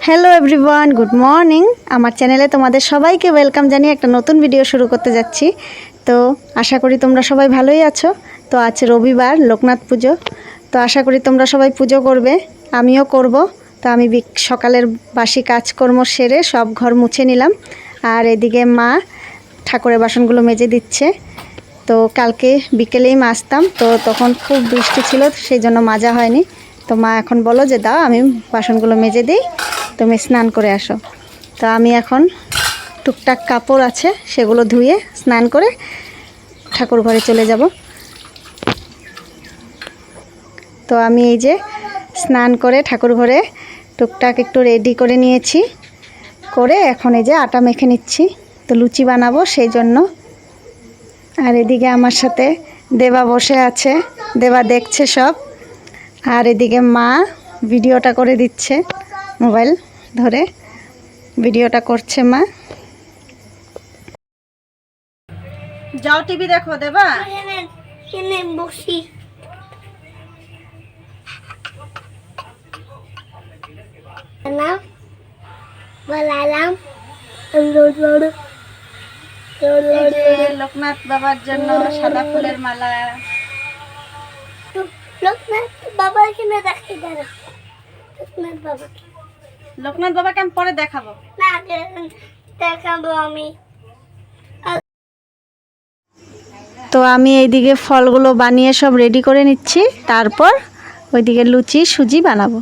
Hello everyone, good morning. আমার চ্যানেলে তোমাদের সবাইকে ওয়েলকাম জানিয়ে একটা নতুন ভিডিও শুরু করতে যাচ্ছি। তো আশা করি তোমরা সবাই ভালোই আছো। তো আজ রবিবার, লোকনাথ পুজো। তো আশা করি তোমরা সবাই পুজো করবে, আমিও করব। তো আমি সকালের বাসি কাজকর্ম সেরে সব ঘর মুছে নিলাম। আর এদিকে মা ঠাকুরের বাসনগুলো মেজে দিচ্ছে। তো কালকে বিকেলেই মাজতাম, তো তখন খুব বৃষ্টি ছিল, সেই জন্য মাজা হয়নি। তো মা এখন বলো যে দাও আমি বাসনগুলো মেজে দিই, তুমি স্নান করে আসো। তো আমি এখন টুকটাক কাপড় আছে সেগুলো ধুয়ে স্নান করে ঠাকুর ঘরে চলে যাব। তো আমি এই যে স্নান করে ঠাকুর ঘরে টুকটাক একটু রেডি করে নিয়েছি, করে এখন এই যে আটা মেখে নিচ্ছি। তো লুচি বানাবো সেই জন্য। আর এদিকে আমার সাথে দেবা বসে আছে, দেবা দেখছে সব। আর এদিকে মা ভিডিওটা করে দিচ্ছে, মোবাইল ধরে ভিডিওটা করছে মা। যাও টিভি দেখো দেবা। বসি লোকনাথ বাবার জন্য সাদা ফুলের মালা। লোকনাথ বাবা এখানে দেখে দাঁড়া। লোকনাথ বাবাকে আমি পরে দেখাবো। না দেখাবো আমি। তো আমি এইদিকে ফলগুলো বানিয়ে সব রেডি করে নিচ্ছি, তারপর ওইদিকে লুচি সুজি বানাবো।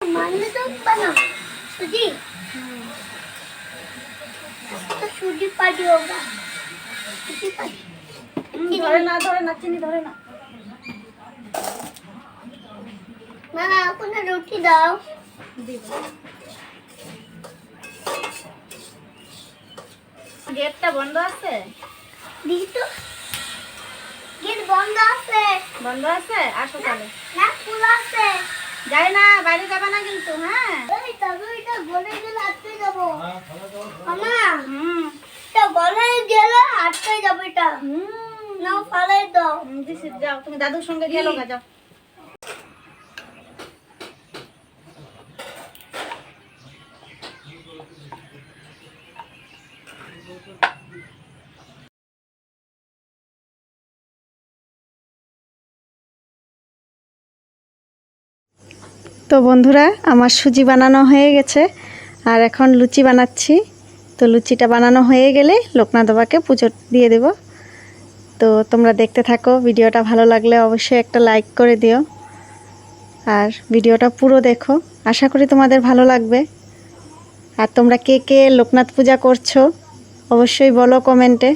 मानने तो बना सुजी तो सुजी पार्टी होगा। सुजी पार्टी ধরে না চিনি ধরে না। ना ना अपना रोटी दाओ। গেটটা বন্ধ আছে? दी तो गेट बंद আছে। বন্ধ আছে? আসো তাহলে। না খোলা আছে। যাই না, বাইরে যাবে না কিন্তু। হ্যাঁ এই তবে এটা গলে গেলে আটকে যাব। মামা এটা গলে গেলে আটকে যাবে এটা। নাও ফালাই দাও। দিছি, যাও তুমি দাদুর সঙ্গে গেলো গা, যাও। তো বন্ধুরা, আমার সুজি বানানো হয়ে গেছে, আর এখন লুচি বানাচ্ছি। তো লুচিটা বানানো হয়ে গেলে লোকনাথ বাবাকে পুজো দিয়ে দেব। তো তোমরা দেখতে থাকো, ভিডিওটা ভালো লাগলে অবশ্যই একটা লাইক করে দিও, আর ভিডিওটা পুরো দেখো, আশা করি তোমাদের ভালো লাগবে। আর তোমরা কে কে লোকনাথ পূজা করছো অবশ্যই বলো কমেন্টে।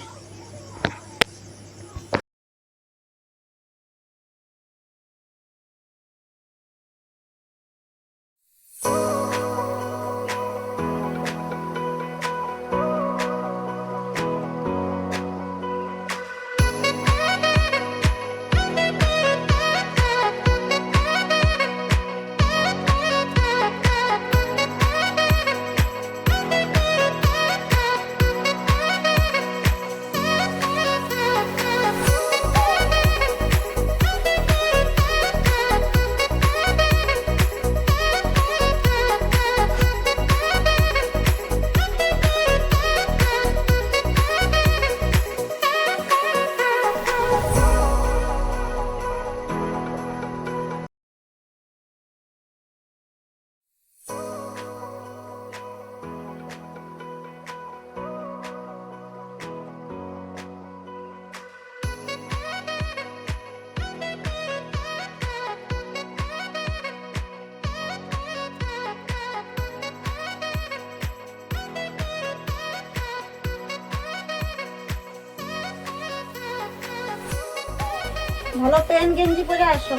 ভালো প্যান্ট গেঞ্জি পরে আসো,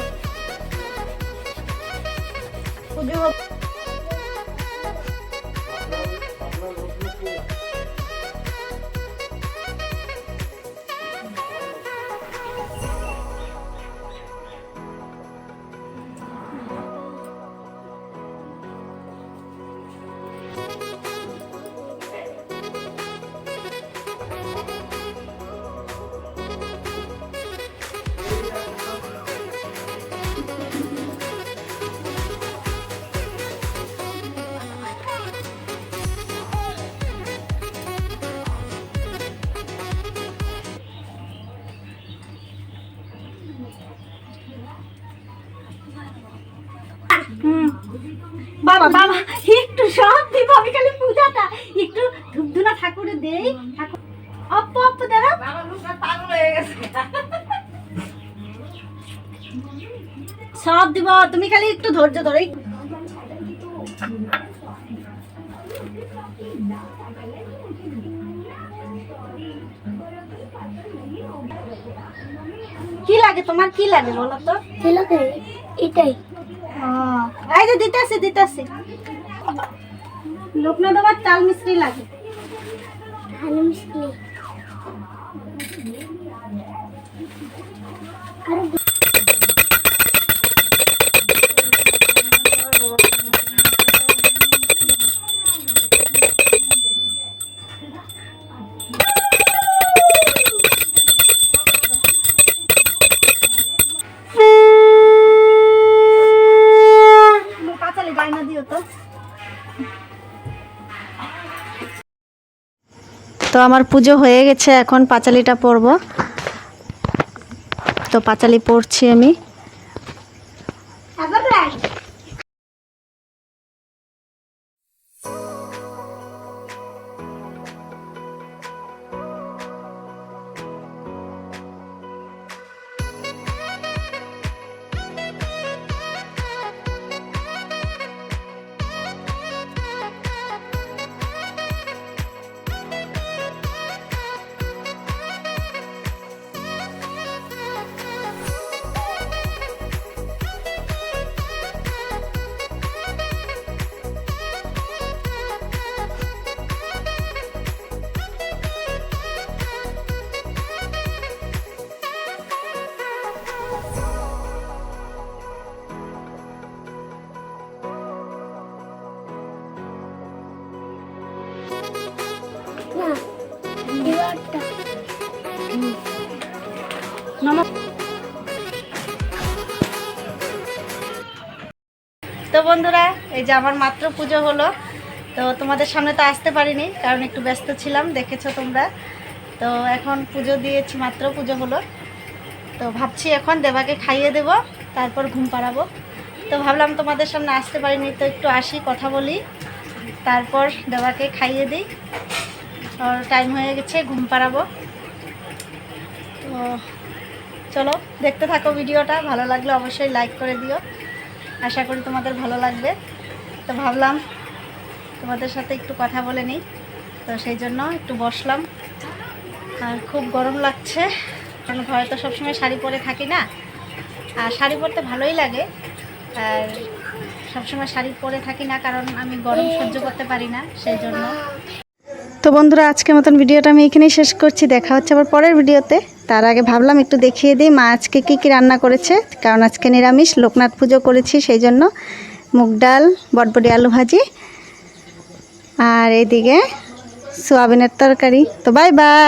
পুজো হবে। বাবা বাবা একটু সব দিব, আমি খালি পূজাটা একটু ধূপধুনা ঠাকুরে দেই। ঠাকুর অপ্পু অপ্পু দাঁড়া, পাগল হয়ে গেছে। সব দিব, তুমি খালি একটু ধৈর্য ধরে। কি লাগে তোমার, কি লাগে বলো তো? এটাই এই যে দিতেছি দিতেছি, লোকনাথ আবার চাল মিস্ত্রি লাগে। ভালো মিষ্টি আর পাঁচালি বায়না দিও তো। তো আমার পুজো হয়ে গেছে, এখন পাঁচালিটা পরব। তো পাঁচালি পড়ছি আমি। আবার রাখ না দিওয়ারটা তো বন্ধুরা, এই যে আমার মাত্র পুজো হলো। তো তোমাদের সামনে তো আসতে পারিনি, কারণ একটু ব্যস্ত ছিলাম, দেখেছো তোমরা। তো এখন পুজো দিয়েছি, মাত্র পুজো হলো। তো ভাবছি এখন দেবাকে খাইয়ে দেব, তারপর ঘুম পাড়াবো। তো ভাবলাম তোমাদের সামনে আসতে পারিনি, তো একটু আসি, কথা বলি, তারপর দেবাকে খাইয়ে দিই। ওর টাইম হয়ে গেছে, ঘুম পাড়াবো। তো চলো দেখতে থাকো ভিডিওটা, ভালো লাগলে অবশ্যই লাইক করে দিও, আশা করি তোমাদের ভালো লাগবে। তো ভাবলাম তোমাদের সাথে একটু কথা বলে নিই, তো সেই জন্য একটু বসলাম। আর খুব গরম লাগছে, কারণ ঘরে তো সবসময় শাড়ি পরে থাকি না, আর শাড়ি পরতে ভালোই লাগে, আর সবসময় শাড়ি পরে থাকি না কারণ আমি গরম সহ্য করতে পারি না, সেই জন্য। তো বন্ধুরা, আজকের মতন ভিডিওটা আমি এখানেই শেষ করছি, দেখা হচ্ছে আবার পরের ভিডিওতে। তার আগে ভাবলাম একটু দেখিয়ে দিই মা আজকে কী কী রান্না করেছে, কারণ আজকে নিরামিষ, লোকনাথ পুজো করেছি, সেই জন্য মুগ ডাল, বটবটি আলু ভাজি, আর এইদিকে সোয়াবিনের তরকারি। তো বাই বাই।